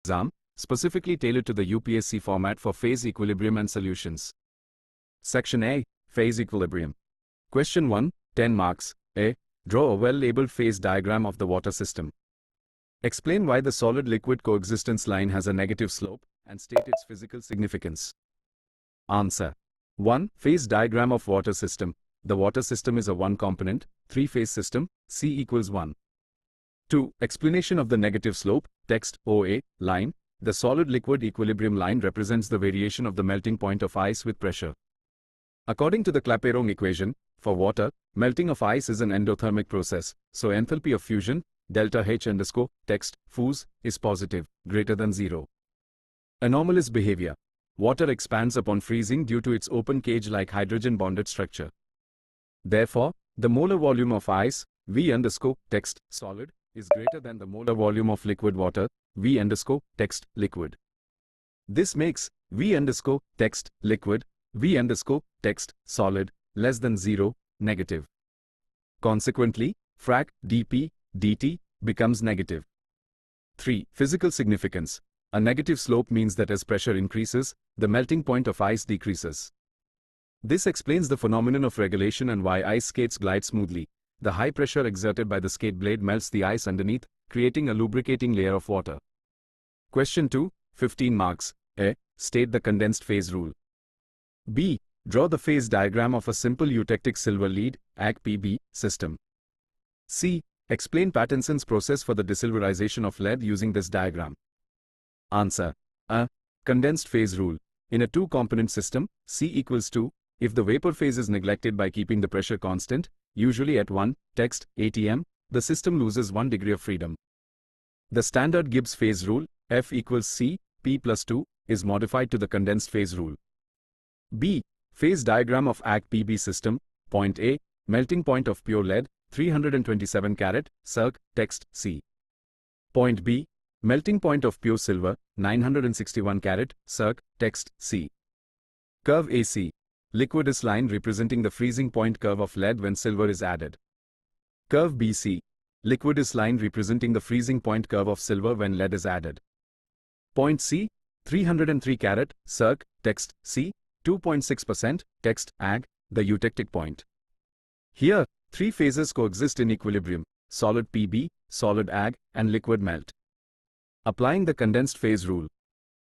exam, specifically tailored to the UPSC format for phase equilibrium and solutions. Section A, Phase Equilibrium. Question 1, 10 marks. A. Draw a well-labeled phase diagram of the water system. Explain why the solid-liquid coexistence line has a negative slope and state its physical significance. Answer. 1. Phase diagram of water system. The water system is a one-component, three-phase system, C equals 1. 2. Explanation of the negative slope, text, OA, line. The solid-liquid equilibrium line represents the variation of the melting point of ice with pressure. According to the Clapeyron equation, for water, melting of ice is an endothermic process, so enthalpy of fusion, delta H underscore, text, FUS, is positive, greater than 0. Anomalous behavior. Water expands upon freezing due to its open cage-like hydrogen-bonded structure. Therefore, the molar volume of ice, V underscore, text, solid, is greater than the molar volume of liquid water, V underscore, text, liquid. This makes V underscore, text, liquid, V underscore, text, solid, less than 0, negative. Consequently, frac dP, dt becomes negative. 3. Physical significance. A negative slope means that as pressure increases, the melting point of ice decreases. This explains the phenomenon of regulation and why ice skates glide smoothly. The high pressure exerted by the skate blade melts the ice underneath, creating a lubricating layer of water. Question 2, 15 marks. A. State the condensed phase rule. B. Draw the phase diagram of a simple eutectic silver lead, AgPb, system. C. Explain Pattenson's process for the desilverization of lead using this diagram. Answer. A. Condensed phase rule. In a two-component system, C equals 2, if the vapor phase is neglected by keeping the pressure constant, usually at 1, text, atm, the system loses 1 degree of freedom. The standard Gibbs phase rule, F equals C, P plus 2, is modified to the condensed phase rule. B. Phase diagram of AgPb system, point A, melting point of pure lead, 327 carat, circ, text, C. Point B, melting point of pure silver, 961 carat, circ, text, C. Curve AC, liquidus line representing the freezing point curve of lead when silver is added. Curve BC, liquidus line representing the freezing point curve of silver when lead is added. Point C, 303 carat, circ, text, C, 2.6%, text, Ag, the eutectic point. Here, three phases coexist in equilibrium, solid Pb, solid Ag, and liquid melt. Applying the condensed phase rule.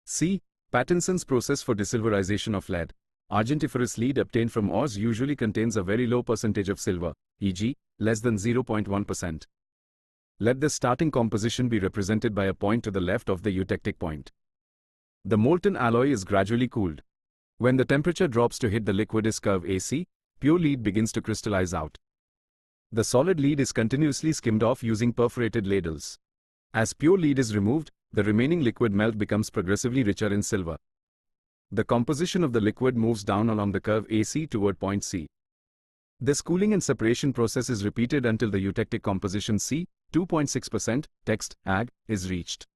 C. Pattenson's process for desilverization of lead. Argentiferous lead obtained from ores usually contains a very low percentage of silver, e.g., less than 0.1%. Let the starting composition be represented by a point to the left of the eutectic point. The molten alloy is gradually cooled. When the temperature drops to hit the liquidus curve AC, pure lead begins to crystallize out. The solid lead is continuously skimmed off using perforated ladles. As pure lead is removed, the remaining liquid melt becomes progressively richer in silver. The composition of the liquid moves down along the curve AC toward point C. This cooling and separation process is repeated until the eutectic composition C, 2.6%, text, Ag, is reached.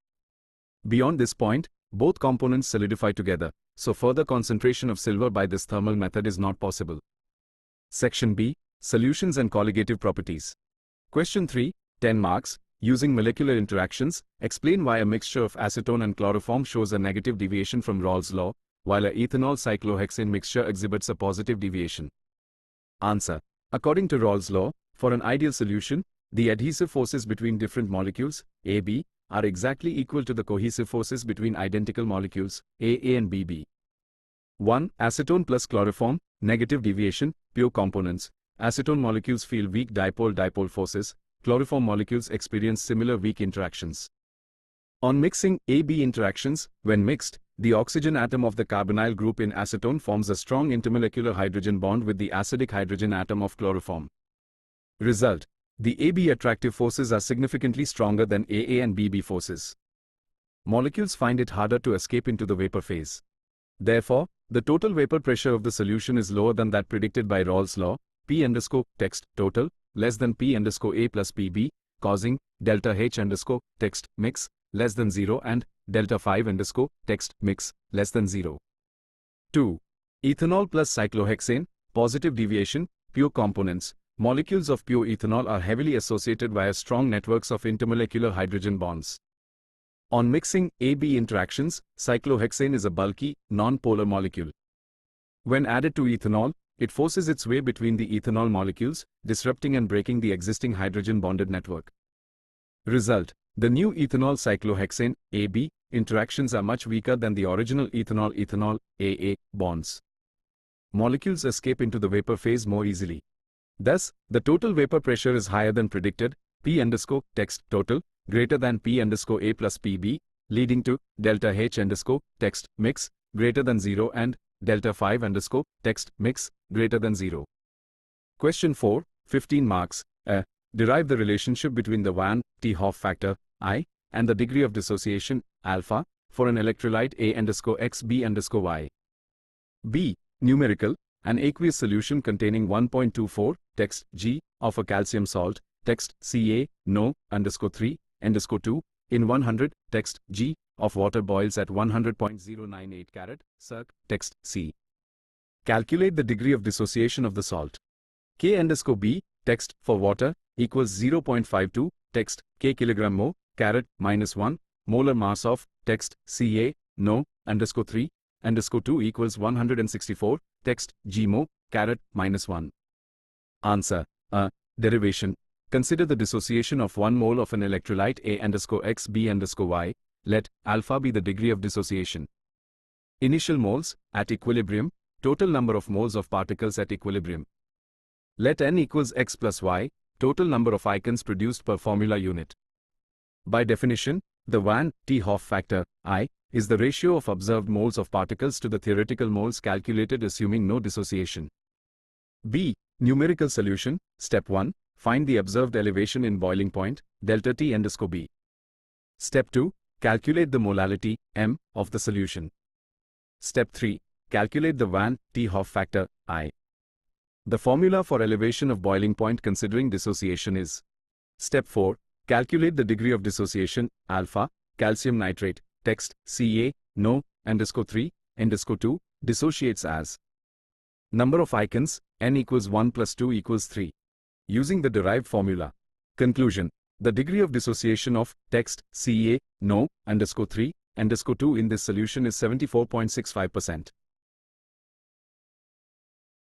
Beyond this point, both components solidify together, so further concentration of silver by this thermal method is not possible. Section B, Solutions and Colligative Properties. Question 3, 10 marks. Using molecular interactions, explain why a mixture of acetone and chloroform shows a negative deviation from Rawls' law, while a ethanol cyclohexane mixture exhibits a positive deviation. Answer. According to Rawls' law, for an ideal solution, the adhesive forces between different molecules, AB, are exactly equal to the cohesive forces between identical molecules, AA and BB. 1. Acetone plus chloroform, negative deviation, pure components. Acetone molecules feel weak dipole-dipole forces. Chloroform molecules experience similar weak interactions. On mixing AB interactions, when mixed, the oxygen atom of the carbonyl group in acetone forms a strong intermolecular hydrogen bond with the acidic hydrogen atom of chloroform. Result: the AB attractive forces are significantly stronger than AA and BB forces. Molecules find it harder to escape into the vapor phase. Therefore, the total vapor pressure of the solution is lower than that predicted by Rawls' law, P underscore, text, total, less than P underscore A plus PB, causing delta H underscore, text, mix, less than 0 and delta 5 underscore, text, mix, less than 0. 2. Ethanol plus cyclohexane, positive deviation, pure components. Molecules of pure ethanol are heavily associated via strong networks of intermolecular hydrogen bonds. On mixing AB interactions, cyclohexane is a bulky, non-polar molecule. When added to ethanol, it forces its way between the ethanol molecules, disrupting and breaking the existing hydrogen-bonded network. Result: the new ethanol cyclohexane AB interactions are much weaker than the original ethanol AA bonds. Molecules escape into the vapor phase more easily. Thus, the total vapor pressure is higher than predicted, P_text total greater than P_A plus PB, leading to delta H_text mix greater than 0 and delta5_text mix greater than 0. Question 4, 15 marks. Derive the relationship between the Van 't Hoff factor I and the degree of dissociation alpha for an electrolyte A_X B_Y. B. Numerical: an aqueous solution containing 1.24 text G of a calcium salt text Ca No_3 2 in 100 text G of water boils at 100.098 carat circ text C. Calculate the degree of dissociation of the salt. K_B text for water equals 0.52 text K kilogram mo carat -1 molar mass of text Ca No_3 2 equals 164 text G mo carat -1. Answer: derivation. Consider the dissociation of 1 mole of an electrolyte A_X B_Y. Let alpha be the degree of dissociation. Initial moles at equilibrium, total number of moles of particles at equilibrium. Let n equals x plus y, total number of ions produced per formula unit. By definition, the Van 't Hoff factor I is the ratio of observed moles of particles to the theoretical moles calculated assuming no dissociation. B. Numerical solution. Step 1. Find the observed elevation in boiling point, delta T_B. Step 2. Calculate the molality, m, of the solution. Step 3. Calculate the Van 't Hoff factor I. The formula for elevation of boiling point considering dissociation is: Step 4. Calculate the degree of dissociation, alpha, calcium nitrate, text Ca No_3 2 dissociates as number of ions, n equals 1 plus 2 equals 3. Using the derived formula. Conclusion: the degree of dissociation of text Ca No_3 2 in this solution is 74.65%.